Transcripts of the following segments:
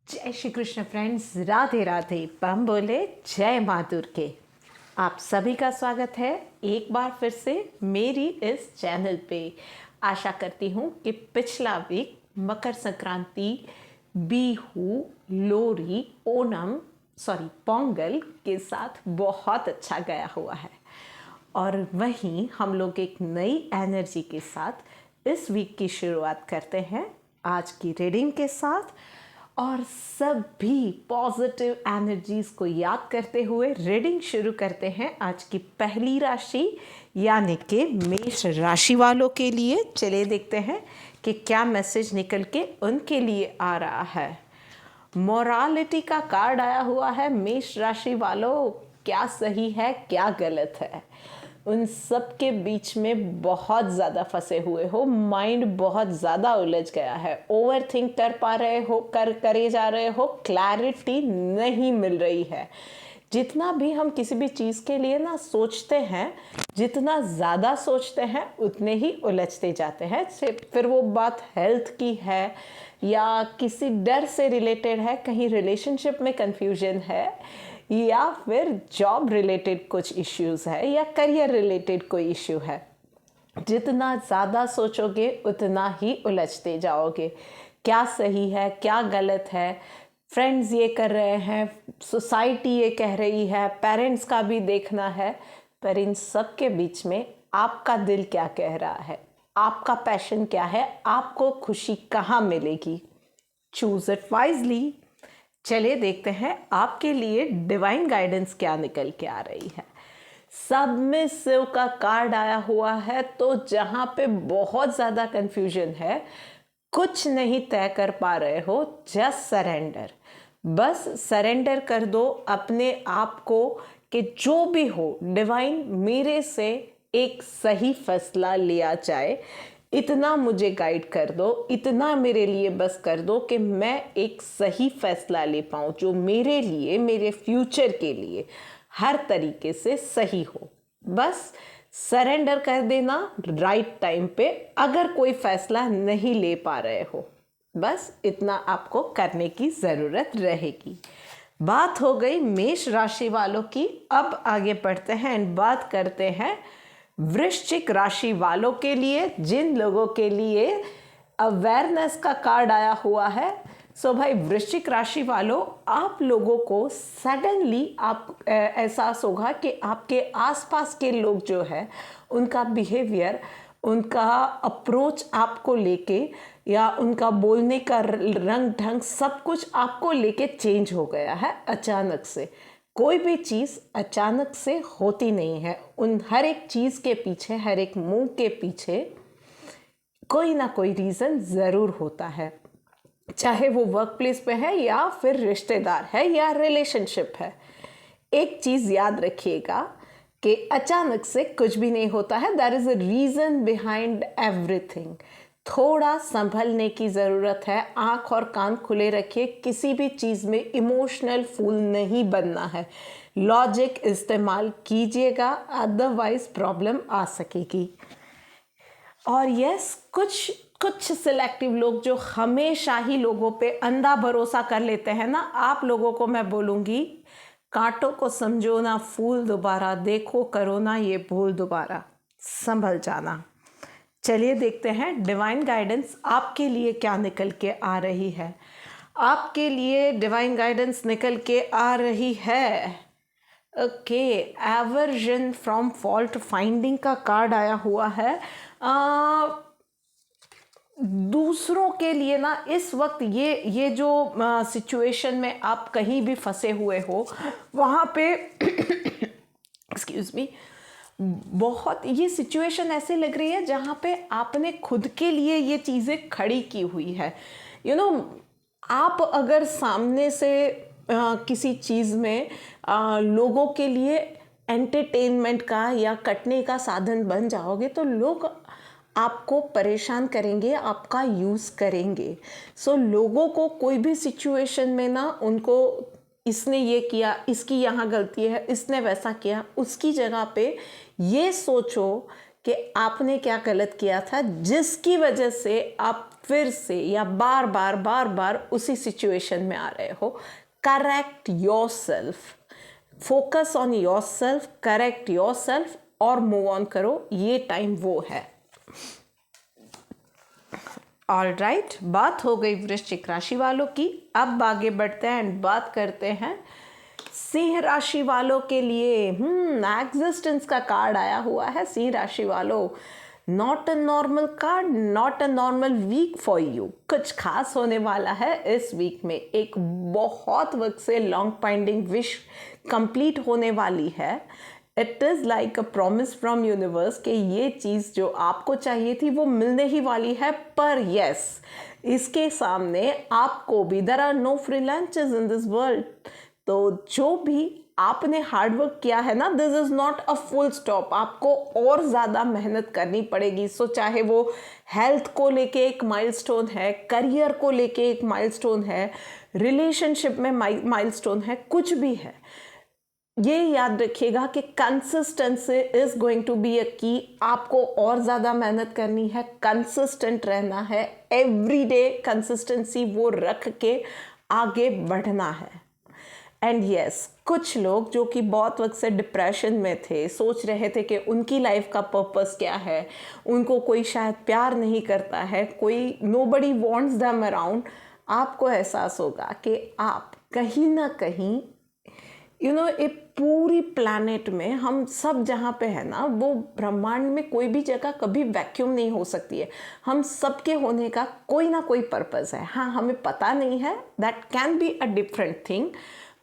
जय श्री कृष्ण फ्रेंड्स, राधे राधे। बम बोले जय माँ दुर्गे। आप सभी का स्वागत है एक बार फिर से मेरी इस चैनल पे। आशा करती हूँ कि पिछला वीक मकर संक्रांति, बिहू, लोहड़ी, पोंगल के साथ बहुत अच्छा गया हुआ है। और वहीं हम लोग एक नई एनर्जी के साथ इस वीक की शुरुआत करते हैं आज की रीडिंग के साथ। और सभी पॉजिटिव एनर्जीज को याद करते हुए रीडिंग शुरू करते हैं आज की पहली राशि यानी कि मेष राशि वालों के लिए। चलिए देखते हैं कि क्या मैसेज निकल के उनके लिए आ रहा है। मोरालिटी का कार्ड आया हुआ है। मेष राशि वालों, क्या सही है क्या गलत है, उन सब के बीच में बहुत ज़्यादा फंसे हुए हो। माइंड बहुत ज़्यादा उलझ गया है। ओवर थिंक कर पा रहे हो, करे जा रहे हो, क्लैरिटी नहीं मिल रही है। जितना भी हम किसी भी चीज़ के लिए ना सोचते हैं, जितना ज़्यादा सोचते हैं उतने ही उलझते जाते हैं। फिर वो बात हेल्थ की है या किसी डर से रिलेटेड है, कहीं रिलेशनशिप में कंफ्यूजन है, या फिर जॉब रिलेटेड कुछ इश्यूज है, या करियर रिलेटेड कोई इश्यू है। जितना ज़्यादा सोचोगे उतना ही उलझते जाओगे। क्या सही है क्या गलत है, फ्रेंड्स ये कर रहे हैं, सोसाइटी ये कह रही है, पेरेंट्स का भी देखना है। पर इन सब के बीच में आपका दिल क्या कह रहा है, आपका पैशन क्या है, आपको खुशी कहाँ मिलेगी। Choose it wisely. चलिए देखते हैं आपके लिए डिवाइन गाइडेंस क्या निकल के आ रही है। सबमिसिव का कार्ड आया हुआ है, तो जहां पे बहुत ज़्यादा कंफ्यूजन है, कुछ नहीं तय कर पा रहे हो, जस्ट सरेंडर। बस सरेंडर कर दो अपने आप को कि जो भी हो डिवाइन मेरे से एक सही फैसला लिया जाए। इतना मुझे गाइड कर दो, इतना मेरे लिए बस कर दो कि मैं एक सही फैसला ले पाऊँ जो मेरे लिए, मेरे फ्यूचर के लिए हर तरीके से सही हो। बस सरेंडर कर देना राइट टाइम पे, अगर कोई फैसला नहीं ले पा रहे हो। बस इतना आपको करने की ज़रूरत रहेगी। बात हो गई मेष राशि वालों की। अब आगे बढ़ते हैं एंड बात करते हैं वृश्चिक राशि वालों के लिए, जिन लोगों के लिए अवेयरनेस का कार्ड आया हुआ है। सो भाई वृश्चिक राशि वालों, आप लोगों को सडनली आप एहसास होगा कि आपके आसपास के लोग जो है उनका बिहेवियर, उनका अप्रोच आपको लेके, या उनका बोलने का रंग ढंग, सब कुछ आपको लेके चेंज हो गया है अचानक से। कोई भी चीज़ अचानक से होती नहीं है। उन हर एक चीज़ के पीछे, हर एक मूव के पीछे कोई ना कोई रीज़न ज़रूर होता है, चाहे वो वर्क प्लेस पे है या फिर रिश्तेदार है या रिलेशनशिप है। एक चीज़ याद रखिएगा कि अचानक से कुछ भी नहीं होता है। There is a reason behind everything. थोड़ा संभलने की ज़रूरत है। आँख और कान खुले रखिए। किसी भी चीज़ में इमोशनल फूल नहीं बनना है। लॉजिक इस्तेमाल कीजिएगा, अदरवाइज प्रॉब्लम आ सकेगी। और यस, कुछ सिलेक्टिव लोग जो हमेशा ही लोगों पे अंधा भरोसा कर लेते हैं ना, आप लोगों को मैं बोलूँगी, कांटों को समझो ना फूल दोबारा, देखो करो ना ये भूल दोबारा, संभल जाना। चलिए देखते हैं डिवाइन गाइडेंस आपके लिए क्या निकल के आ रही है। आपके लिए डिवाइन गाइडेंस निकल के आ रही है okay, aversion from fault finding का कार्ड आया हुआ है। दूसरों के लिए ना इस वक्त ये जो सिचुएशन में आप कहीं भी फंसे हुए हो, वहाँ पे एक्सक्यूज मी, बहुत ये सिचुएशन ऐसे लग रही है जहाँ पे आपने खुद के लिए ये चीज़ें खड़ी की हुई है। आप अगर सामने से किसी चीज़ में लोगों के लिए एंटरटेनमेंट का या कटने का साधन बन जाओगे तो लोग आपको परेशान करेंगे, आपका यूज़ करेंगे। सो लोगों को कोई भी सिचुएशन में ना, उनको इसने ये किया, इसकी यहाँ गलती है, इसने वैसा किया, उसकी जगह पे ये सोचो कि आपने क्या गलत किया था जिसकी वजह से आप फिर से या बार बार उसी सिचुएशन में आ रहे हो। Correct your self, focus on your self, correct your self और मूव ऑन करो, ये टाइम वो है। ऑलराइट, बात हो गई वृश्चिक राशि वालों की। अब आगे बढ़ते हैं एंड बात करते हैं सिंह राशि वालों के लिए। एग्जिस्टेंस का कार्ड आया हुआ है सिंह राशि वालों। Not a normal card, not a normal week for you. कुछ खास होने वाला है इस वीक में। एक बहुत वक्त से लॉन्ग पेंडिंग विश कंप्लीट होने वाली है। It is like a promise from universe कि ये चीज़ जो आपको चाहिए थी वो मिलने ही वाली है। पर यस, इसके सामने आपको भी, there are no free lunches in this world. तो जो भी आपने हार्डवर्क किया है ना, this is not a full stop. आपको और ज़्यादा मेहनत करनी पड़ेगी। सो चाहे वो हेल्थ को लेके एक माइलस्टोन है, करियर को लेके एक माइलस्टोन है, रिलेशनशिप में माइलस्टोन है, कुछ भी है, ये याद रखिएगा कि consistency is going to be a key. आपको और ज़्यादा मेहनत करनी है, कंसिस्टेंट रहना है, एवरीडे कंसिस्टेंसी वो रख के आगे बढ़ना है। एंड यस, कुछ लोग जो कि बहुत वक्त से डिप्रेशन में थे, सोच रहे थे कि उनकी लाइफ का पर्पस क्या है, उनको कोई शायद प्यार नहीं करता है, कोई नोबडी वांट्स देम अराउंड, आपको एहसास होगा कि आप कहीं ना कहीं एक पूरी प्लैनेट में हम सब जहाँ पे है ना, वो ब्रह्मांड में कोई भी जगह कभी वैक्यूम नहीं हो सकती है। हम सबके होने का कोई ना कोई पर्पस है। हाँ, हमें पता नहीं है, that can be a different thing,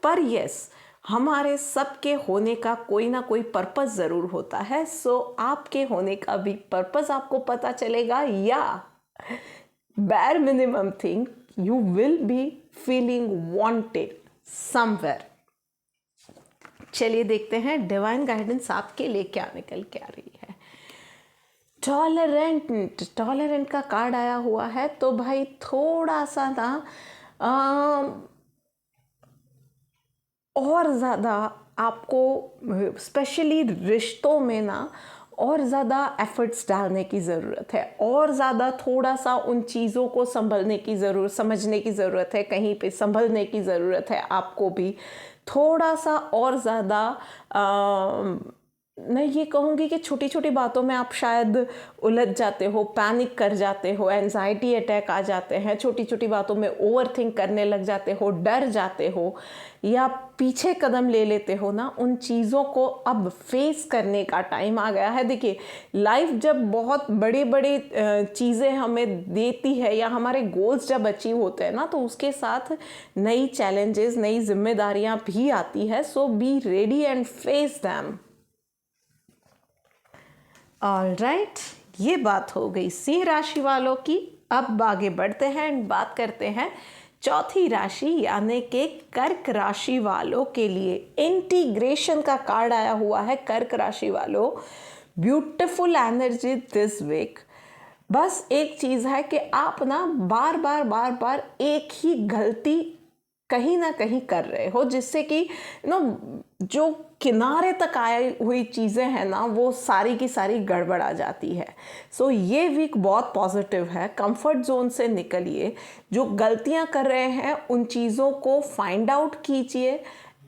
पर यस, हमारे सबके होने का कोई ना कोई पर्पस ज़रूर होता है। सो आपके होने का भी पर्पस आपको पता चलेगा, या bare minimum thing, you will be feeling wanted somewhere। चलिए देखते हैं डिवाइन गाइडेंस आपके लिए क्या निकल के आ रही है। टॉलरेंट का कार्ड आया हुआ है। तो भाई थोड़ा सा ना और ज़्यादा आपको स्पेशली रिश्तों में ना और ज़्यादा एफर्ट्स डालने की ज़रूरत है, और ज़्यादा थोड़ा सा उन चीज़ों को समझने की ज़रूरत है, कहीं पे संभलने की ज़रूरत है आपको भी थोड़ा सा और ज़्यादा। मैं ये कहूँगी कि छोटी छोटी बातों में आप शायद उलझ जाते हो, पैनिक कर जाते हो, एंजाइटी अटैक आ जाते हैं, छोटी छोटी बातों में ओवर थिंक करने लग जाते हो, डर जाते हो या पीछे कदम ले लेते हो ना। उन चीज़ों को अब फेस करने का टाइम आ गया है। देखिए, लाइफ जब बहुत बड़े बड़े चीज़ें हमें देती है या हमारे गोल्स जब अचीव होते हैं ना, तो उसके साथ नई चैलेंजेस, नई जिम्मेदारियां भी आती है। So be ready and face them. Alright, ये बात हो गई सिंह राशि वालों की। अब आगे बढ़ते हैं एंड बात करते हैं चौथी राशि यानी कि कर्क राशि वालों के लिए। इंटीग्रेशन का कार्ड आया हुआ है कर्क राशि वालों। Beautiful energy this week. बस एक चीज़ है कि आप ना बार बार एक ही गलती कहीं ना कहीं कर रहे हो, जिससे कि जो किनारे तक आई हुई चीज़ें हैं ना, वो सारी की सारी गड़बड़ा जाती है। सो ये वीक बहुत पॉजिटिव है। कंफर्ट जोन से निकलिए, जो गलतियां कर रहे हैं उन चीज़ों को फाइंड आउट कीजिए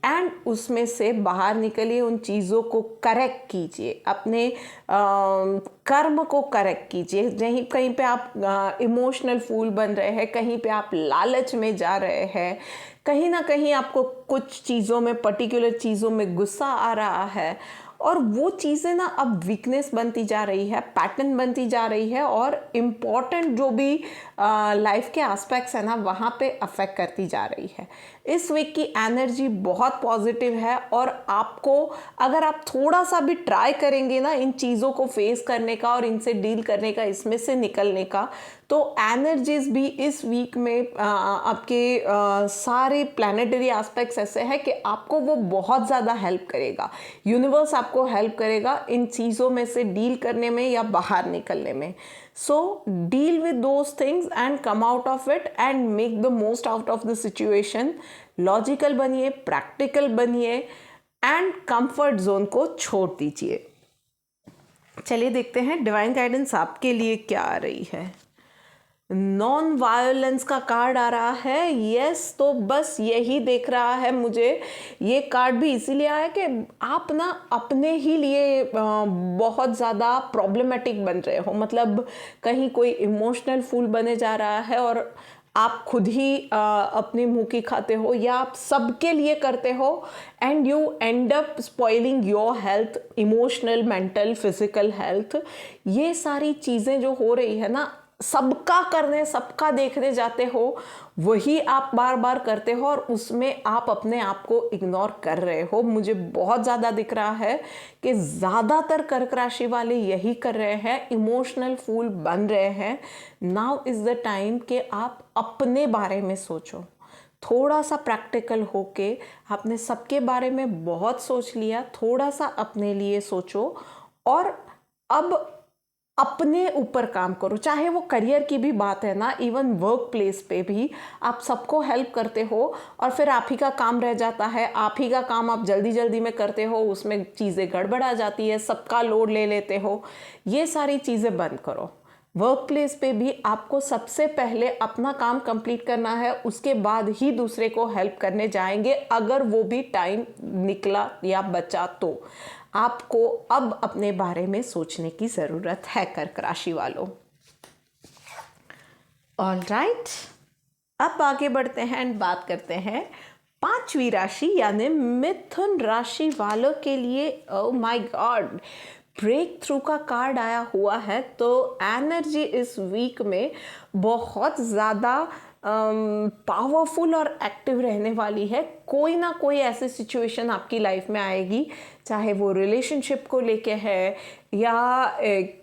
एंड उसमें से बाहर निकलिए, उन चीज़ों को करेक्ट कीजिए, अपने कर्म को करेक्ट कीजिए। कहीं पे आप इमोशनल फूल बन रहे हैं, कहीं पे आप लालच में जा रहे हैं, कहीं ना कहीं आपको कुछ चीज़ों में, पर्टिकुलर चीज़ों में गुस्सा आ रहा है, और वो चीज़ें ना अब वीकनेस बनती जा रही है, पैटर्न बनती जा रही है, और इम्पॉर्टेंट जो भी लाइफ के एस्पेक्ट्स हैं ना, वहाँ पे अफेक्ट करती जा रही है। इस वीक की एनर्जी बहुत पॉजिटिव है, और आपको अगर आप थोड़ा सा भी ट्राई करेंगे ना इन चीज़ों को फेस करने का और इनसे डील करने का, इसमें से निकलने का, तो एनर्जीज भी इस वीक में आपके सारे प्लानिटरी एस्पेक्ट्स ऐसे हैं कि आपको वो बहुत ज़्यादा हेल्प करेगा। यूनिवर्स आपको हेल्प करेगा इन चीज़ों में से डील करने में या बाहर निकलने में। So deal with those things and come out of it and make the most out of the situation. Logical बनिए, प्रैक्टिकल बनिए एंड कंफर्ट जोन को छोड़ दीजिए। चलिए देखते हैं डिवाइन गाइडेंस आपके लिए क्या आ रही है। नॉन वायलेंस का कार्ड आ रहा है। यस, तो बस यही देख रहा है मुझे। ये कार्ड भी इसीलिए आया कि आप ना अपने ही लिए बहुत ज़्यादा प्रॉब्लमेटिक बन रहे हो। मतलब कहीं कोई इमोशनल फूल बने जा रहा है और आप खुद ही अपनी मुंह की खाते हो, या आप सबके लिए करते हो and you and up spoiling your health, emotional, mental, physical health. ये सारी चीज़ें जो हो रही है ना, सबका करने, सबका देखने जाते हो, वही आप बार बार करते हो और उसमें आप अपने आप को इग्नोर कर रहे हो। मुझे बहुत ज़्यादा दिख रहा है कि ज़्यादातर कर्क राशि वाले यही कर रहे हैं, इमोशनल फूल बन रहे हैं। नाउ इज़ द टाइम कि आप अपने बारे में सोचो। थोड़ा सा प्रैक्टिकल होके, आपने सबके बारे में बहुत सोच लिया, थोड़ा सा अपने लिए सोचो और अब अपने ऊपर काम करो। चाहे वो करियर की भी बात है ना, इवन वर्क प्लेस पे भी आप सबको हेल्प करते हो और फिर आप ही का काम रह जाता है, आप ही का काम आप जल्दी जल्दी में करते हो, उसमें चीज़ें गड़बड़ा जाती है, सबका लोड ले लेते हो। ये सारी चीज़ें बंद करो। वर्क प्लेस पे भी आपको सबसे पहले अपना काम कंप्लीट करना है, उसके बाद ही दूसरे को हेल्प करने जाएंगे, अगर वो भी टाइम निकला या बचा तो। आपको अब अपने बारे में सोचने की ज़रूरत है कर्क राशि वालों। ऑलराइट, अब आगे बढ़ते हैं एंड बात करते हैं पांचवी राशि यानी मिथुन राशि वालों के लिए। Oh my god, breakthrough का कार्ड आया हुआ है। तो एनर्जी इस वीक में बहुत ज़्यादा पावरफुल और एक्टिव रहने वाली है। कोई ना कोई ऐसी सिचुएशन आपकी लाइफ में आएगी, चाहे वो रिलेशनशिप को लेके है या एक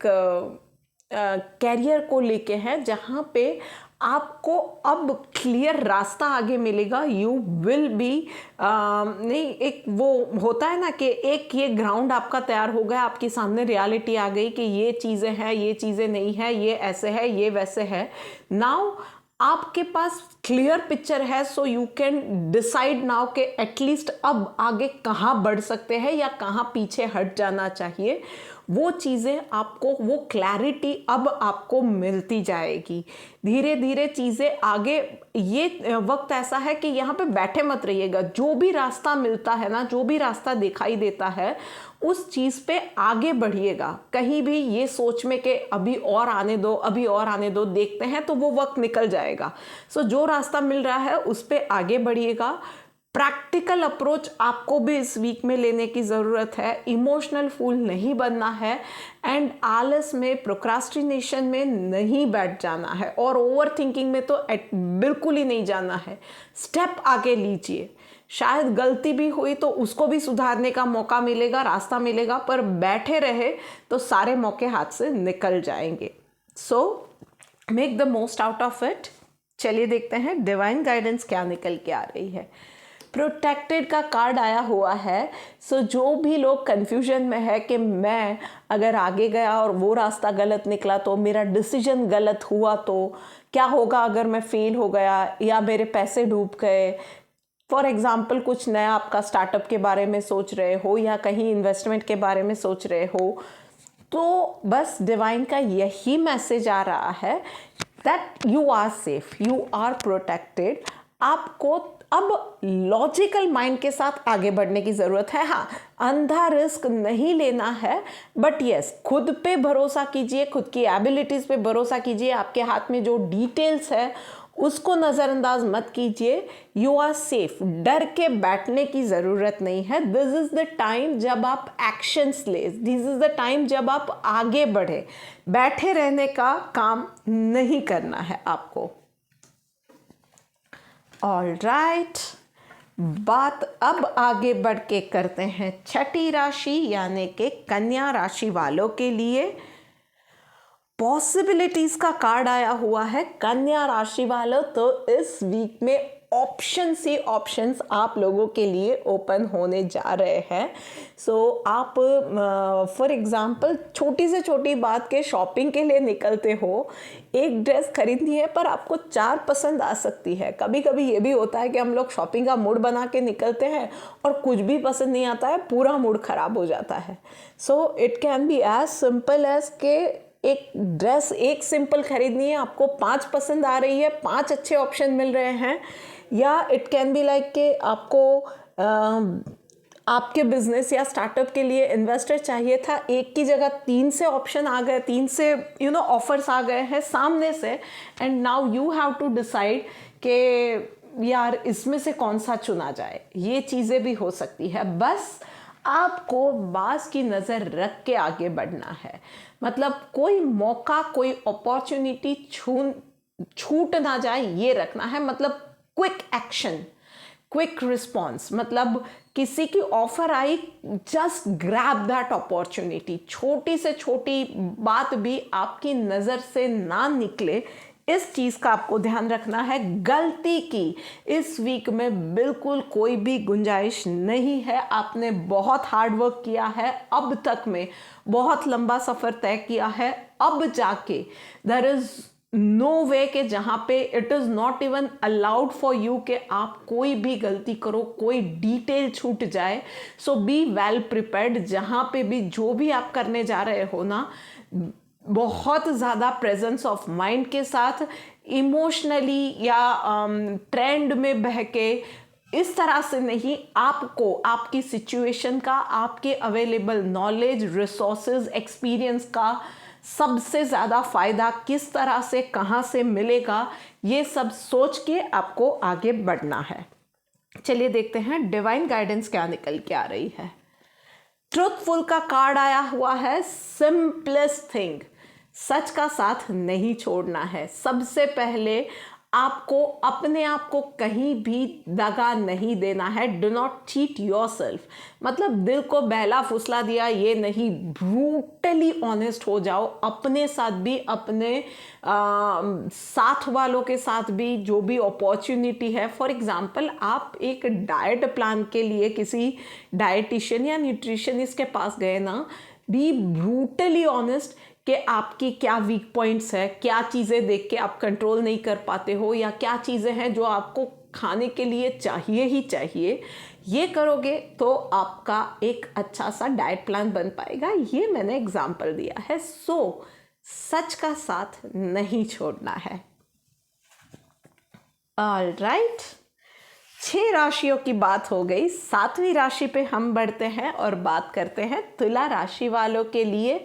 कैरियर को लेके है, जहाँ पे आपको अब क्लियर रास्ता आगे मिलेगा। यू विल बी नहीं, एक वो होता है ना कि एक ये ग्राउंड आपका तैयार हो गया, आपके सामने रियलिटी आ गई कि ये चीज़ें हैं, ये चीज़ें नहीं है, ये ऐसे है, ये वैसे है। नाउ आपके पास क्लियर पिक्चर है, so you can decide now कि एटलीस्ट अब आगे कहाँ बढ़ सकते हैं या कहाँ पीछे हट जाना चाहिए। वो चीज़ें आपको, वो क्लैरिटी अब आपको मिलती जाएगी। धीरे धीरे चीज़ें आगे, ये वक्त ऐसा है कि यहाँ पे बैठे मत रहिएगा। जो भी रास्ता मिलता है ना, जो भी रास्ता दिखाई देता है, उस चीज़ पे आगे बढ़िएगा। कहीं भी ये सोच में कि अभी और आने दो, अभी और आने दो, देखते हैं, तो वो वक्त निकल जाएगा। सो जो रास्ता मिल रहा है उस पे आगे बढ़िएगा। प्रैक्टिकल अप्रोच आपको भी इस वीक में लेने की ज़रूरत है। इमोशनल फूल नहीं बनना है एंड आलस में, प्रोक्रास्टिनेशन में नहीं बैठ जाना है और ओवर थिंकिंग में तो बिल्कुल ही नहीं जाना है। स्टेप आगे लीजिए। शायद गलती भी हुई तो उसको भी सुधारने का मौका मिलेगा, रास्ता मिलेगा, पर बैठे रहे तो सारे मौके हाथ से निकल जाएंगे। So make the most out of it. चलिए देखते हैं डिवाइन गाइडेंस क्या निकल के आ रही है। प्रोटेक्टेड का कार्ड आया हुआ है। सो जो भी लोग कन्फ्यूजन में है कि मैं अगर आगे गया और वो रास्ता गलत निकला तो, मेरा डिसीजन गलत हुआ तो क्या होगा, अगर मैं फेल हो गया या मेरे पैसे डूब गए, फॉर एग्जाम्पल कुछ नया आपका स्टार्टअप के बारे में सोच रहे हो या कहीं इन्वेस्टमेंट के बारे में सोच रहे हो, तो बस डिवाइन का यही मैसेज आ रहा है that you are safe, you are protected. आपको अब लॉजिकल माइंड के साथ आगे बढ़ने की ज़रूरत है। हाँ, अंधा रिस्क नहीं लेना है, बट यस, खुद पे भरोसा कीजिए, खुद की एबिलिटीज़ पे भरोसा कीजिए। आपके हाथ में जो डिटेल्स है उसको नज़रअंदाज मत कीजिए। You are safe. डर के बैठने की ज़रूरत नहीं है। दिस इज़ द टाइम जब आप एक्शंस ले, दिस इज़ द टाइम जब आप आगे बढ़े। बैठे रहने का काम नहीं करना है आपको। ऑल राइट, बात अब आगे बढ़ के करते हैं छठी राशि यानी कि कन्या राशि वालों के लिए। पॉसिबिलिटीज का कार्ड आया हुआ है कन्या राशि वालों। तो इस वीक में ऑप्शंस ही ऑप्शंस आप लोगों के लिए ओपन होने जा रहे हैं। सो आप फॉर एग्जांपल छोटी से छोटी बात के शॉपिंग के लिए निकलते हो, एक ड्रेस खरीदनी है पर आपको 4 पसंद आ सकती है। कभी कभी ये भी होता है कि हम लोग शॉपिंग का मूड बना के निकलते हैं और कुछ भी पसंद नहीं आता है, पूरा मूड ख़राब हो जाता है। So it can be as simple as के एक ड्रेस एक सिंपल खरीदनी है, आपको 5 पसंद आ रही है, 5 अच्छे ऑप्शन मिल रहे हैं। या इट कैन बी लाइक कि आपको आपके बिजनेस या स्टार्टअप के लिए इन्वेस्टर चाहिए था, एक की जगह 3 से ऑप्शन आ गए, 3 से ऑफर्स आ गए हैं सामने से, and now you have to decide कि यार इसमें से कौन सा चुना जाए। ये चीज़ें भी हो सकती है। बस आपको बाज की नज़र रख के आगे बढ़ना है। मतलब कोई मौका, कोई अपॉर्चुनिटी छूट ना जाए, ये रखना है। मतलब क्विक एक्शन, क्विक रिस्पॉन्स। मतलब किसी की offer I, just grab that opportunity. छोटी से छोटी बात भी आपकी नज़र से ना निकले, इस चीज़ का आपको ध्यान रखना है। गलती की इस वीक में बिल्कुल कोई भी गुंजाइश नहीं है। आपने बहुत हार्ड वर्क किया है, अब तक में बहुत लंबा सफ़र तय किया है। अब जाके देयर इज़ नो वे के जहाँ पे it is not even allowed for you कि आप कोई भी गलती करो, कोई डिटेल छूट जाए। सो बी वेल प्रिपेयर्ड। जहाँ पे भी जो भी आप करने जा रहे हो ना, बहुत ज़्यादा प्रेजेंस ऑफ माइंड के साथ, इमोशनली या ट्रेंड में बह के इस तरह से नहीं। आपको आपकी सिचुएशन का, आपके अवेलेबल नॉलेज, रिसोर्सेज, एक्सपीरियंस का सबसे ज़्यादा फ़ायदा किस तरह से, कहाँ से मिलेगा, ये सब सोच के आपको आगे बढ़ना है। चलिए देखते हैं डिवाइन गाइडेंस क्या निकल के आ रही है। ट्रुथफुल का कार्ड आया हुआ है। सिंपलेस्ट थिंग, सच का साथ नहीं छोड़ना है। सबसे पहले आपको अपने आप को कहीं भी दगा नहीं देना है। Do not cheat yourself. मतलब दिल को बहला फुसला दिया ये नहीं, ब्रूटली ऑनेस्ट हो जाओ अपने साथ भी, अपने साथ वालों के साथ भी। जो भी अपॉर्चुनिटी है, फॉर एग्जांपल आप एक डाइट प्लान के लिए किसी डाइटिशियन या न्यूट्रिशनिस्ट के पास गए ना, बी ब्रूटली ऑनेस्ट कि आपकी क्या वीक पॉइंट्स है, क्या चीज़ें देख के आप कंट्रोल नहीं कर पाते हो, या क्या चीज़ें हैं जो आपको खाने के लिए चाहिए ही चाहिए। ये करोगे तो आपका एक अच्छा सा डाइट प्लान बन पाएगा। ये मैंने एग्जाम्पल दिया है। सो सच का साथ नहीं छोड़ना है। ऑल राइट, 6 राशियों की बात हो गई। 7वीं राशि पे हम बढ़ते हैं और बात करते हैं तुला राशि वालों के लिए।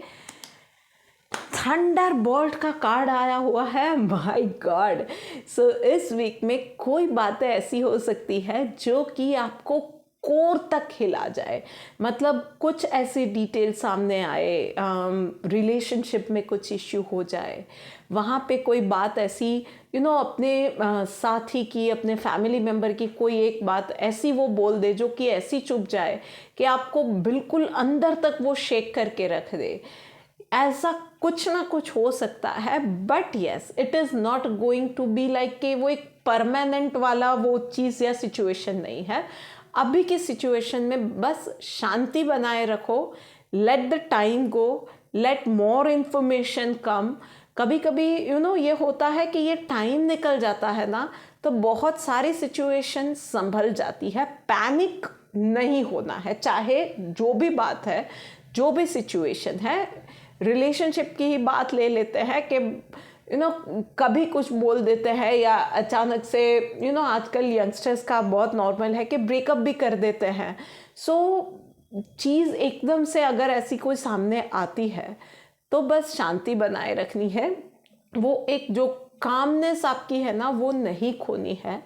थंडरबोल्ट का कार्ड आया हुआ है। My God. सो इस वीक में कोई बातें ऐसी हो सकती है जो कि आपको कोर तक हिला जाए। मतलब कुछ ऐसी डिटेल सामने आए, रिलेशनशिप में कुछ इश्यू हो जाए, वहाँ पे कोई बात ऐसी अपने साथी की, अपने फैमिली मेम्बर की कोई एक बात ऐसी वो बोल दे जो कि ऐसी चुभ जाए कि आपको बिल्कुल अंदर तक वो शेक करके रख दे। ऐसा कुछ ना कुछ हो सकता है, but yes it is not going to be like कि वो एक परमानेंट वाला वो चीज़ या सिचुएशन नहीं है। अभी की सिचुएशन में बस शांति बनाए रखो। Let the time go, let more information come. कभी कभी ये होता है कि ये टाइम निकल जाता है ना, तो बहुत सारी सिचुएशन संभल जाती है। पैनिक नहीं होना है, चाहे जो भी बात है, जो भी सिचुएशन है। रिलेशनशिप की ही बात ले लेते हैं कि कभी कुछ बोल देते हैं, या अचानक से आजकल यंगस्टर्स का बहुत नॉर्मल है कि ब्रेकअप भी कर देते हैं। सो चीज़ एकदम से अगर ऐसी कोई सामने आती है तो बस शांति बनाए रखनी है। वो एक जो कामनेस आपकी है ना, वो नहीं खोनी है,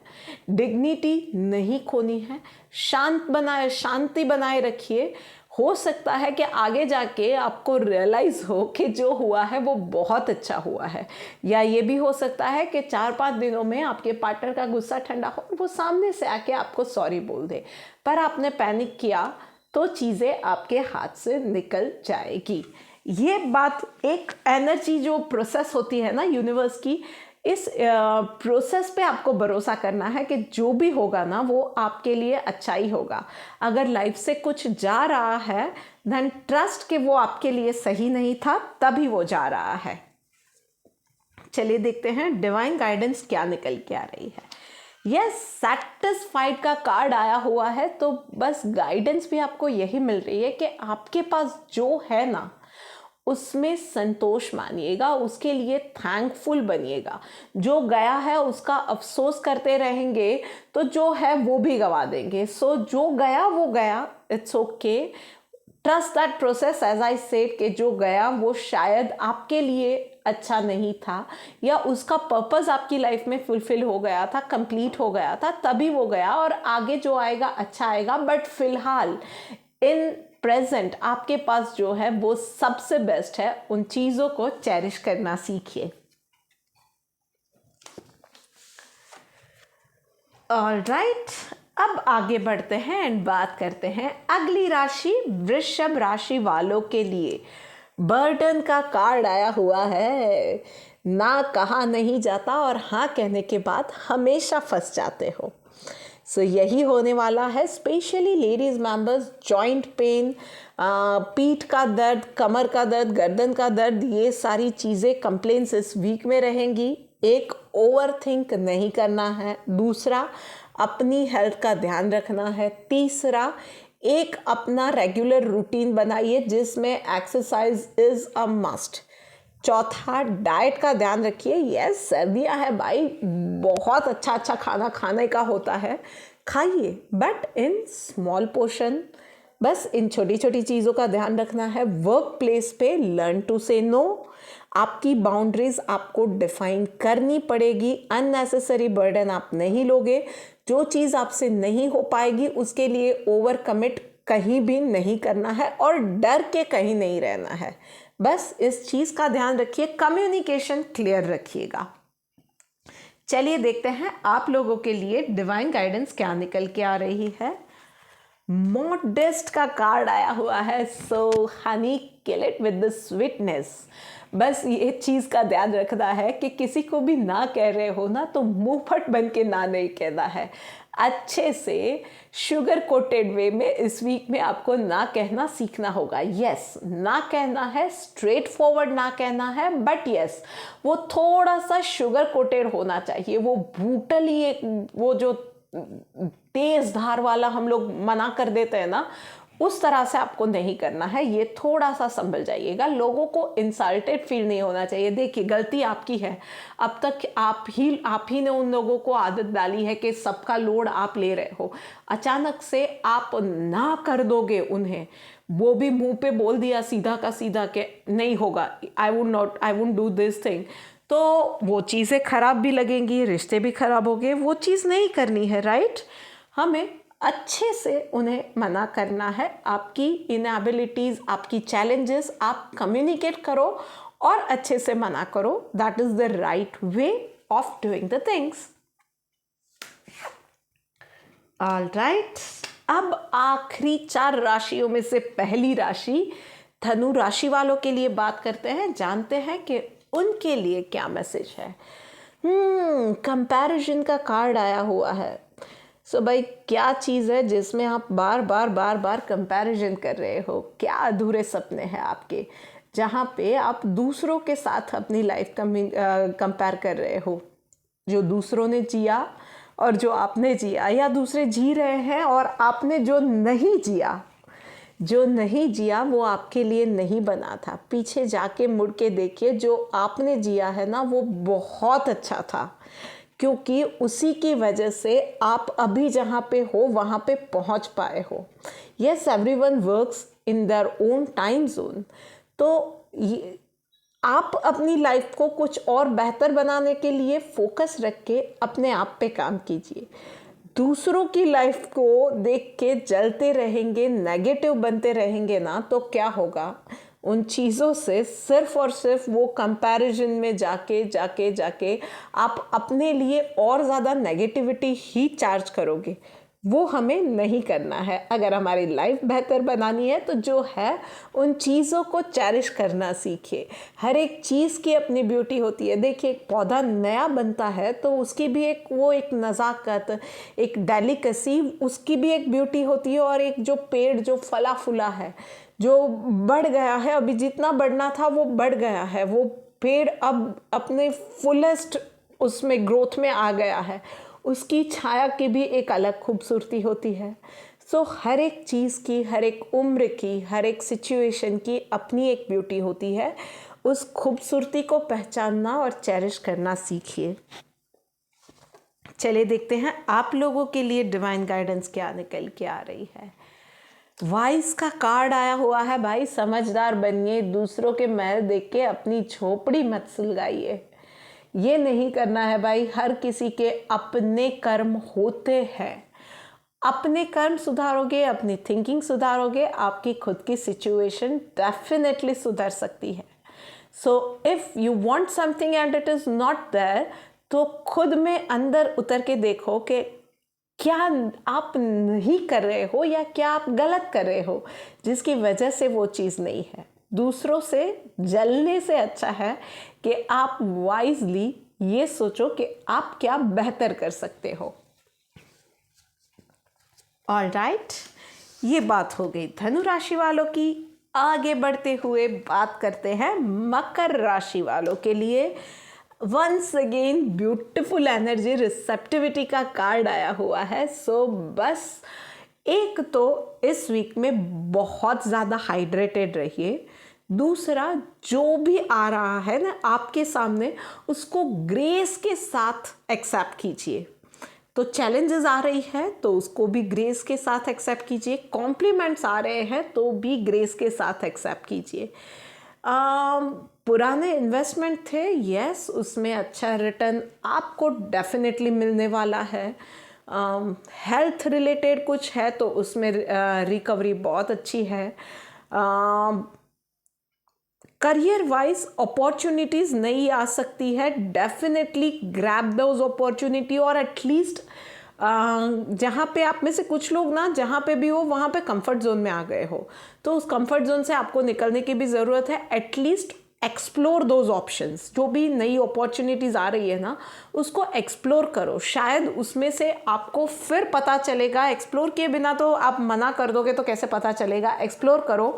डिग्निटी नहीं खोनी है। शांति बनाए रखिए। हो सकता है कि आगे जाके आपको रियलाइज़ हो कि जो हुआ है वो बहुत अच्छा हुआ है, या ये भी हो सकता है कि 4-5 दिनों में आपके पार्टनर का गुस्सा ठंडा हो, वो सामने से आके आपको सॉरी बोल दे। पर आपने पैनिक किया तो चीज़ें आपके हाथ से निकल जाएगी। ये बात, एक एनर्जी जो प्रोसेस होती है ना यूनिवर्स की, इस प्रोसेस पे आपको भरोसा करना है कि जो भी होगा ना वो आपके लिए अच्छा ही होगा। अगर लाइफ से कुछ जा रहा है देन ट्रस्ट कि वो आपके लिए सही नहीं था, तभी वो जा रहा है। चलिए देखते हैं डिवाइन गाइडेंस क्या निकल के आ रही है। यस, सेटिस्फाइड का कार्ड आया हुआ है, तो बस गाइडेंस भी आपको यही मिल रही है कि आपके पास जो है ना उसमें संतोष मानिएगा, उसके लिए थैंकफुल बनिएगा। जो गया है उसका अफसोस करते रहेंगे तो जो है वो भी गवा देंगे। सो जो गया वो गया, it's okay. Trust that process, as I said कि जो गया वो शायद आपके लिए अच्छा नहीं था या उसका पर्पस आपकी लाइफ में फुलफिल हो गया था, कंप्लीट हो गया था, तभी वो गया और आगे जो आएगा अच्छा आएगा। बट फिलहाल इन प्रेजेंट आपके पास जो है वो सबसे बेस्ट है। उन चीज़ों को चेरिश करना सीखिए। ऑलराइट, अब आगे बढ़ते हैं एंड बात करते हैं अगली राशि वृषभ राशि वालों के लिए। बर्डन का कार्ड आया हुआ है। ना कहा नहीं जाता और हाँ कहने के बाद हमेशा फंस जाते हो। सो यही होने वाला है। Specially ladies members, joint pain, पीठ का दर्द, कमर का दर्द, गर्दन का दर्द, ये सारी चीज़ें कंप्लेंट्स इस वीक में रहेंगी। एक, ओवर थिंक नहीं करना है। दूसरा, अपनी हेल्थ का ध्यान रखना है। तीसरा, एक अपना रेगुलर रूटीन बनाइए जिसमें एक्सरसाइज इज़ अ मस्ट। चौथा, डाइट का ध्यान रखिए। यस, सर्दियाँ है भाई, बहुत अच्छा अच्छा खाना खाने का होता है, खाइए बट इन स्मॉल पोर्शन। बस इन छोटी छोटी चीज़ों का ध्यान रखना है। वर्क प्लेस पे लर्न टू से नो। आपकी बाउंड्रीज आपको डिफाइन करनी पड़ेगी। अननेसेसरी बर्डन आप नहीं लोगे। जो चीज़ आपसे नहीं हो पाएगी उसके लिए ओवर कमिट कहीं भी नहीं करना है और डर के कहीं नहीं रहना है। बस इस चीज़ का ध्यान रखिए। कम्युनिकेशन क्लियर रखिएगा। चलिए देखते हैं आप लोगों के लिए डिवाइन गाइडेंस क्या निकल के आ रही है। मॉडेस्ट का कार्ड आया हुआ है। So honey, kill it with the sweetness. बस ये चीज़ का ध्यान रखना है कि किसी को भी ना कह रहे हो ना तो मुंह फट बन के ना नहीं कहना है। अच्छे से शुगर कोटेड वे में इस वीक में आपको ना कहना सीखना होगा। यस, ना कहना है, स्ट्रेट फॉरवर्ड ना कहना है, बट यस वो थोड़ा सा शुगर कोटेड होना चाहिए। वो ब्रूटली एक वो जो तेज धार वाला हम लोग मना कर देते हैं ना, उस तरह से आपको नहीं करना है। ये थोड़ा सा संभल जाइएगा। लोगों को इंसल्टेड फील नहीं होना चाहिए। देखिए, गलती आपकी है। अब तक आप ही ने उन लोगों को आदत डाली है कि सबका लोड आप ले रहे हो। अचानक से आप ना कर दोगे उन्हें, वो भी मुंह पे बोल दिया सीधा का सीधा कि नहीं होगा, I would do this thing, तो वो चीज़ें खराब भी लगेंगी, रिश्ते भी खराब हो गए। वो चीज़ नहीं करनी है, राइट। हमें अच्छे से उन्हें मना करना है। आपकी इनएबिलिटीज़, आपकी चैलेंजेस आप कम्युनिकेट करो और अच्छे से मना करो। That is the right way of doing the things. Alright, अब आखिरी 4 राशियों में से पहली राशि धनु राशि वालों के लिए बात करते हैं। जानते हैं कि उनके लिए क्या मैसेज है। कंपैरिजन का कार्ड आया हुआ है। सो भाई, क्या चीज़ है जिसमें आप बार बार कंपैरिजन कर रहे हो? क्या अधूरे सपने हैं आपके जहाँ पे आप दूसरों के साथ अपनी लाइफ कंपेयर कर रहे हो? जो दूसरों ने जिया और जो आपने जिया, या दूसरे जी रहे हैं और आपने जो नहीं जिया वो आपके लिए नहीं बना था। पीछे जाके मुड़ के देखिए, जो आपने जिया है ना वो बहुत अच्छा था, क्योंकि उसी की वजह से आप अभी जहाँ पे हो वहाँ पे पहुँच पाए हो। Yes, everyone works in their own time zone. तो आप अपनी लाइफ को कुछ और बेहतर बनाने के लिए फोकस रख के अपने आप पे काम कीजिए। दूसरों की लाइफ को देख के जलते रहेंगे, नेगेटिव बनते रहेंगे ना, तो क्या होगा? उन चीज़ों से सिर्फ और सिर्फ वो कंपैरिजन में जाके आप अपने लिए और ज़्यादा नेगेटिविटी ही चार्ज करोगे। वो हमें नहीं करना है। अगर हमारी लाइफ बेहतर बनानी है तो जो है उन चीज़ों को चेरिश करना सीखिए। हर एक चीज़ की अपनी ब्यूटी होती है। देखिए, एक पौधा नया बनता है तो उसकी भी एक नज़ाकत, एक डेलिकेसी, उसकी भी एक ब्यूटी होती है। और एक जो पेड़ जो फला फूला है, जो बढ़ गया है, अभी जितना बढ़ना था वो बढ़ गया है, वो पेड़ अब अपने फुलेस्ट उसमें ग्रोथ में आ गया है, उसकी छाया की भी एक अलग खूबसूरती होती है। सो हर एक चीज़ की, हर एक उम्र की, हर एक सिचुएशन की अपनी एक ब्यूटी होती है। उस खूबसूरती को पहचानना और चेरिश करना सीखिए। चलिए देखते हैं आप लोगों के लिए डिवाइन गाइडेंस क्या निकल के आ रही है। वाइस का कार्ड आया हुआ है। भाई समझदार बनिए, दूसरों के महल देख के अपनी झोपड़ी मत सुलगाइए। ये नहीं करना है भाई। हर किसी के अपने कर्म होते हैं। अपने कर्म सुधारोगे, अपनी थिंकिंग सुधारोगे, आपकी खुद की सिचुएशन डेफिनेटली सुधर सकती है। So if you want something and it is not there, तो खुद में अंदर उतर के देखो कि क्या आप नहीं कर रहे हो या क्या आप गलत कर रहे हो जिसकी वजह से वो चीज़ नहीं है। दूसरों से जलने से अच्छा है कि आप वाइजली ये सोचो कि आप क्या बेहतर कर सकते हो। ऑलराइट, ये बात हो गई धनु राशि वालों की। आगे बढ़ते हुए बात करते हैं मकर राशि वालों के लिए। Once again beautiful energy, receptivity का कार्ड आया हुआ है। सो बस एक तो इस वीक में बहुत ज़्यादा हाइड्रेटेड रहिए। दूसरा, जो भी आ रहा है ना आपके सामने, उसको ग्रेस के साथ एक्सेप्ट कीजिए। तो चैलेंजेस आ रही है तो उसको भी ग्रेस के साथ एक्सेप्ट कीजिए। कॉम्प्लीमेंट्स आ रहे हैं तो भी ग्रेस के साथ एक्सेप्ट कीजिए। पुराने इन्वेस्टमेंट थे, यस, उसमें अच्छा रिटर्न आपको डेफिनेटली मिलने वाला है। हेल्थ रिलेटेड कुछ है तो उसमें रिकवरी बहुत अच्छी है। करियर वाइज अपॉर्चुनिटीज़ नई आ सकती है। डेफिनेटली ग्रैब दोज अपॉर्चुनिटी, और एटलीस्ट जहाँ पे आप में से कुछ लोग ना जहाँ पे भी हो वहाँ पे कंफर्ट जोन में आ गए हो, तो उस कंफर्ट जोन से आपको निकलने की भी ज़रूरत है। At least explore those options. जो भी नई अपॉर्चुनिटीज़ आ रही है ना, उसको एक्सप्लोर करो। शायद उसमें से आपको फिर पता चलेगा। एक्सप्लोर किए बिना तो आप मना कर दोगे तो कैसे पता चलेगा। एक्सप्लोर करो,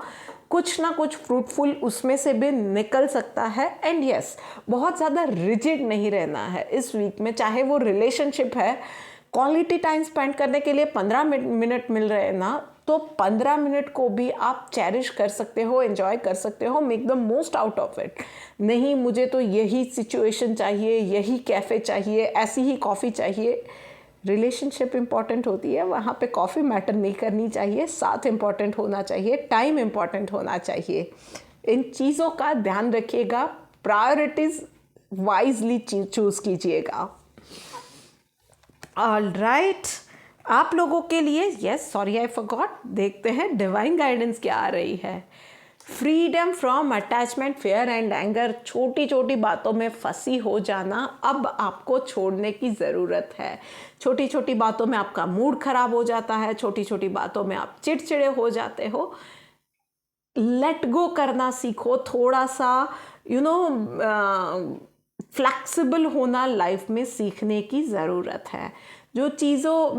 कुछ ना कुछ फ्रूटफुल उसमें से भी निकल सकता है। एंड यस, बहुत ज़्यादा रिजिड नहीं रहना है इस वीक में। चाहे वो रिलेशनशिप है, क्वालिटी टाइम स्पेंड करने के लिए 15 मिनट मिल रहे हैं ना, तो 15 मिनट को भी आप चेरिश कर सकते हो, एंजॉय कर सकते हो, make the most out of it. नहीं मुझे तो यही सिचुएशन चाहिए, यही कैफ़े चाहिए, ऐसी ही कॉफ़ी चाहिए। रिलेशनशिप इम्पॉर्टेंट होती है, वहाँ पे कॉफ़ी मैटर नहीं करनी चाहिए। साथ इम्पॉर्टेंट होना चाहिए, टाइम इम्पॉर्टेंट होना चाहिए। इन चीज़ों का ध्यान रखिएगा। प्रायोरिटीज़ वाइजली चूज़ कीजिएगा। ऑलराइट, आप लोगों के लिए, यस सॉरी आई फॉरगॉट, देखते हैं डिवाइन गाइडेंस क्या आ रही है। Freedom from attachment, fair and anger. छोटी छोटी बातों में फंसी हो जाना अब आपको छोड़ने की ज़रूरत है। छोटी छोटी बातों में आपका मूड खराब हो जाता है, छोटी छोटी बातों में आप चिड़चिड़े हो जाते हो। लेट गो करना सीखो। थोड़ा सा फ्लेक्सिबल होना लाइफ में सीखने की ज़रूरत है। जो चीज़ों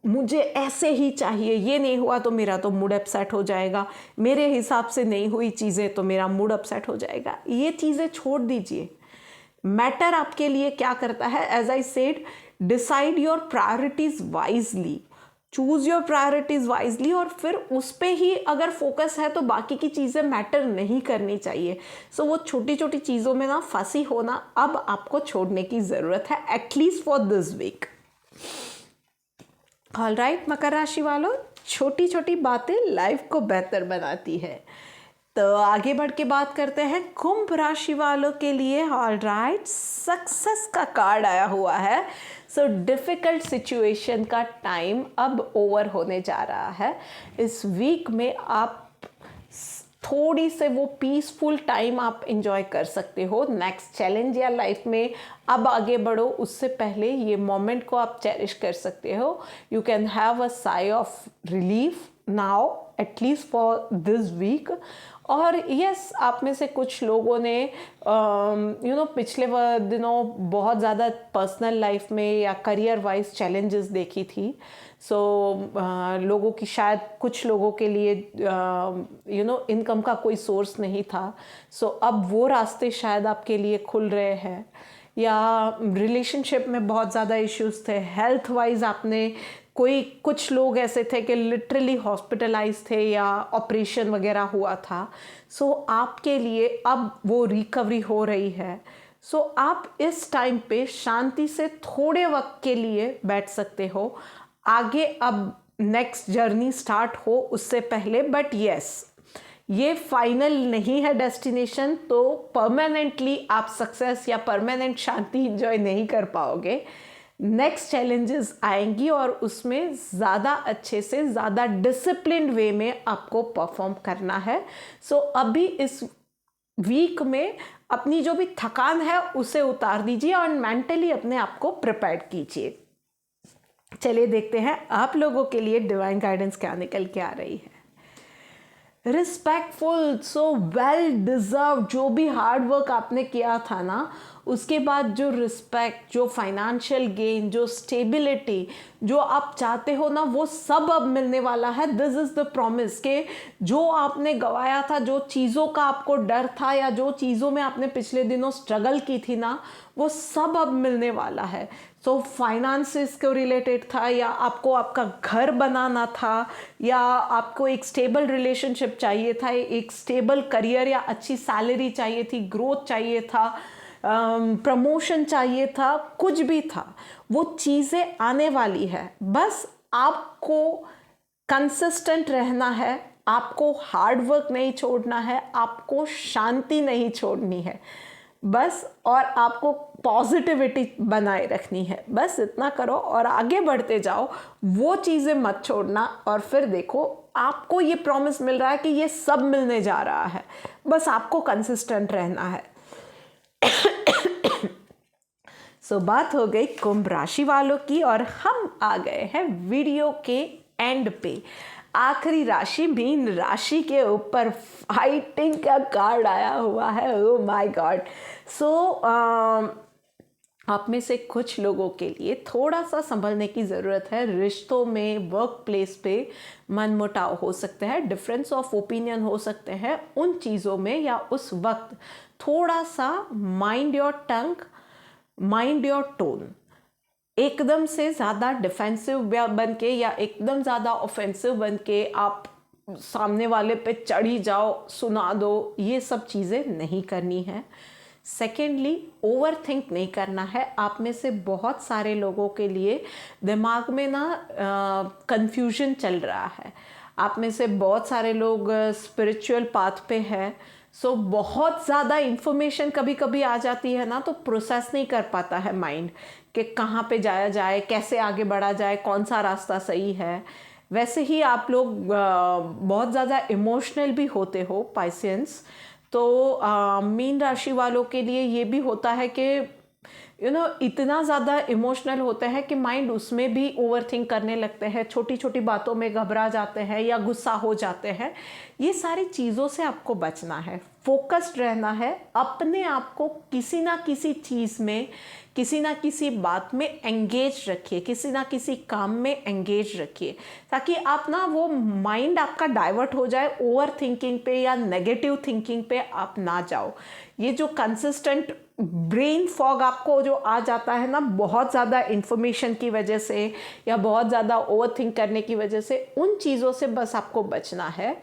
मुझे ऐसे ही चाहिए, ये नहीं हुआ तो मेरा तो मूड अपसेट हो जाएगा, मेरे हिसाब से नहीं हुई चीज़ें तो मेरा मूड अपसेट हो जाएगा, ये चीज़ें छोड़ दीजिए। मैटर आपके लिए क्या करता है? As I said, decide your priorities wisely, choose your priorities wisely, और फिर उस पर ही अगर फोकस है तो बाकी की चीज़ें मैटर नहीं करनी चाहिए। सो वो छोटी छोटी चीज़ों में ना फंसी होना अब आपको छोड़ने की ज़रूरत है, at least for this week. Alright मकर राशि वालों, छोटी छोटी बातें लाइफ को बेहतर बनाती है। तो आगे बढ़ के बात करते हैं कुंभ राशि वालों के लिए। ऑलराइट, सक्सेस का कार्ड आया हुआ है। सो डिफ़िकल्ट सिचुएशन का टाइम अब ओवर होने जा रहा है। इस वीक में आप थोड़ी से वो पीसफुल टाइम आप इंजॉय कर सकते हो। नेक्स्ट चैलेंज या लाइफ में अब आगे बढ़ो उससे पहले ये मोमेंट को आप चेरिश कर सकते हो। You can have a sigh of relief now at least for this week. और यस, आप में से कुछ लोगों ने पिछले दिनों बहुत ज़्यादा पर्सनल लाइफ में या करियर वाइज चैलेंजेस देखी थी। सो लोगों की शायद कुछ लोगों के लिए इनकम का कोई सोर्स नहीं था। सो अब वो रास्ते शायद आपके लिए खुल रहे हैं। या रिलेशनशिप में बहुत ज़्यादा इश्यूज थे, हेल्थ वाइज आपने कुछ लोग ऐसे थे कि लिटरली हॉस्पिटलाइज थे या ऑपरेशन वगैरह हुआ था। सो आपके लिए अब वो रिकवरी हो रही है। सो आप इस टाइम पे शांति से थोड़े वक्त के लिए बैठ सकते हो। आगे अब नेक्स्ट जर्नी स्टार्ट हो उससे पहले, बट यस, ये फाइनल नहीं है डेस्टिनेशन, तो परमानेंटली आप सक्सेस या परमानेंट शांति एंजॉय नहीं कर पाओगे। नेक्स्ट चैलेंजेस आएंगी और उसमें ज़्यादा अच्छे से, ज़्यादा डिसिप्लिन्ड वे में आपको परफॉर्म करना है। सो अभी इस वीक में अपनी जो भी थकान है उसे उतार दीजिए और मेंटली अपने आप को प्रिपेयर कीजिए। चलिए देखते हैं आप लोगों के लिए डिवाइन गाइडेंस क्या निकल के आ रही है। Respectful, so well deserve. जो भी हार्ड वर्क आपने किया था ना, उसके बाद जो रिस्पेक्ट, जो फाइनेंशियल गेन, जो स्टेबिलिटी जो आप चाहते हो ना, वो सब अब मिलने वाला है। दिस इज़ द प्रॉमिस कि जो आपने गवाया था, जो चीज़ों का आपको डर था या जो चीज़ों में आपने पिछले दिनों स्ट्रगल की थी ना, वो सब अब मिलने वाला है। सो फाइनेंसेस को रिलेटेड था, या आपको आपका घर बनाना था, या आपको एक स्टेबल रिलेशनशिप चाहिए था, एक स्टेबल करियर या अच्छी सैलरी चाहिए थी, ग्रोथ चाहिए था, प्रमोशन चाहिए था, कुछ भी था, वो चीज़ें आने वाली है। बस आपको कंसिस्टेंट रहना है, आपको हार्ड वर्क नहीं छोड़ना है, आपको शांति नहीं छोड़नी है बस, और आपको पॉजिटिविटी बनाए रखनी है। बस इतना करो और आगे बढ़ते जाओ, वो चीज़ें मत छोड़ना। और फिर देखो, आपको ये प्रॉमिस मिल रहा है कि ये सब मिलने जा रहा है, बस आपको कंसिस्टेंट रहना है। सो बात हो गई कुंभ राशि वालों की और हम आ गए हैं वीडियो के एंड पे। आखिरी राशि मीन राशि के ऊपर फाइटिंग का कार्ड आया हुआ है। Oh my God. सो आप में से कुछ लोगों के लिए थोड़ा सा संभलने की ज़रूरत है। रिश्तों में, वर्क प्लेस पे मनमुटाव हो सकते हैं, डिफरेंस ऑफ ओपिनियन हो सकते हैं उन चीज़ों में, या उस वक्त थोड़ा सा mind your tongue, mind your tone. एकदम से ज़्यादा डिफेंसिव बन के या एकदम ज़्यादा ऑफेंसिव बन के आप सामने वाले पे चढ़ी जाओ, सुना दो, ये सब चीज़ें नहीं करनी है। सेकेंडली, ओवर थिंक नहीं करना है। आप में से बहुत सारे लोगों के लिए दिमाग में ना कंफ्यूजन चल रहा है। आप में से बहुत सारे लोग स्पिरिचुअल पाथ पे है। सो बहुत ज़्यादा इन्फॉर्मेशन कभी कभी आ जाती है ना, तो प्रोसेस नहीं कर पाता है माइंड कि कहाँ पे जाया जाए, कैसे आगे बढ़ा जाए, कौन सा रास्ता सही है। वैसे ही आप लोग बहुत ज़्यादा इमोशनल भी होते हो, पाइसेंस। तो मीन राशि वालों के लिए ये भी होता है कि इतना ज़्यादा इमोशनल होते हैं कि माइंड उसमें भी ओवर थिंक करने लगते हैं, छोटी छोटी बातों में घबरा जाते हैं या गुस्सा हो जाते हैं। ये सारी चीज़ों से आपको बचना है, फोकस्ड रहना है। अपने आप को किसी ना किसी चीज़ में, किसी ना किसी बात में एंगेज रखिए, किसी ना किसी काम में एंगेज रखिए, ताकि आप ना वो माइंड आपका डाइवर्ट हो जाए ओवर थिंकिंग पे या नेगेटिव थिंकिंग पे आप ना जाओ। ये जो कंसिस्टेंट ब्रेन फॉग आपको जो आ जाता है ना, बहुत ज़्यादा इन्फॉर्मेशन की वजह से या बहुत ज़्यादा ओवर थिंक करने की वजह से, उन चीज़ों से बस आपको बचना है।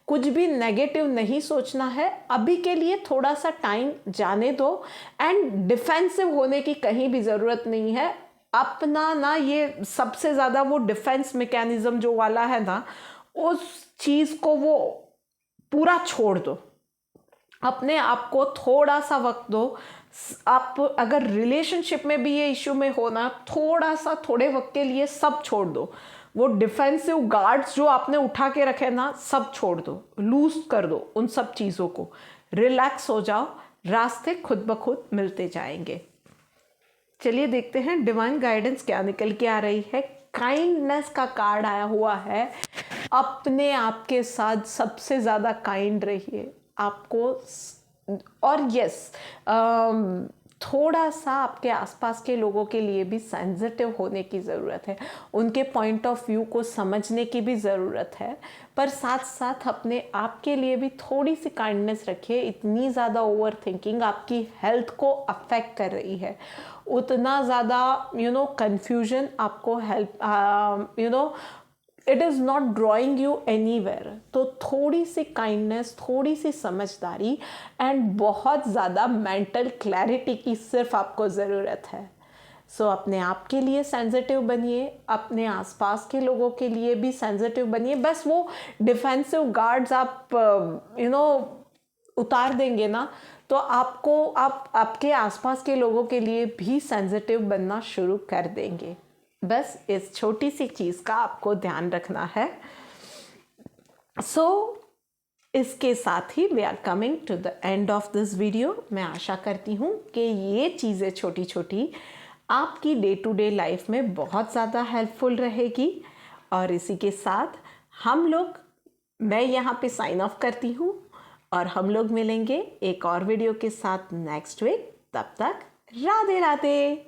कुछ भी नेगेटिव नहीं सोचना है। अभी के लिए थोड़ा सा टाइम जाने दो, एंड डिफेंसिव होने की कहीं भी ज़रूरत नहीं है। अपना ना ये सबसे ज़्यादा वो डिफेंस मैकेनिज्म जो वाला है ना, उस चीज़ को वो पूरा छोड़ दो। अपने आप को थोड़ा सा वक्त दो, आप अगर रिलेशनशिप में भी ये इश्यू में हो ना, थोड़े वक्त के लिए सब छोड़ दो। वो डिफेंसिव गार्ड्स जो आपने उठा के रखे ना, सब छोड़ दो, लूज कर दो उन सब चीज़ों को, रिलैक्स हो जाओ, रास्ते खुद ब खुद मिलते जाएंगे। चलिए देखते हैं डिवाइन गाइडेंस क्या निकल के आ रही है। काइंडनेस का कार्ड आया हुआ है। अपने आप के साथ सबसे ज़्यादा काइंड रहिए आपको। और यस, थोड़ा सा आपके आसपास के लोगों के लिए भी सेंसिटिव होने की ज़रूरत है, उनके पॉइंट ऑफ व्यू को समझने की भी ज़रूरत है, पर साथ साथ अपने आप के लिए भी थोड़ी सी काइंडनेस रखिए। इतनी ज़्यादा ओवर थिंकिंग आपकी हेल्थ को अफेक्ट कर रही है, उतना ज़्यादा कन्फ्यूजन आपको help it is not drawing you anywhere. तो थोड़ी सी काइंडनेस, थोड़ी सी समझदारी एंड बहुत ज़्यादा मेंटल क्लैरिटी की सिर्फ आपको ज़रूरत है। सो अपने आप के लिए सेंसिटिव बनिए, अपने आसपास के लोगों के लिए भी सेंसिटिव बनिए। बस वो डिफेंसिव गार्ड्स आप उतार देंगे ना, तो आपके आसपास के लोगों के लिए भी सेंसिटिव बनना शुरू कर देंगे। बस इस छोटी सी चीज़ का आपको ध्यान रखना है। सो इसके साथ ही we are coming to the end of this video. मैं आशा करती हूँ कि ये चीज़ें छोटी छोटी आपकी डे टू डे लाइफ में बहुत ज़्यादा हेल्पफुल रहेगी। और इसी के साथ मैं यहाँ पे साइन ऑफ करती हूँ, और हम लोग मिलेंगे एक और वीडियो के साथ नेक्स्ट वीक। तब तक राधे राधे।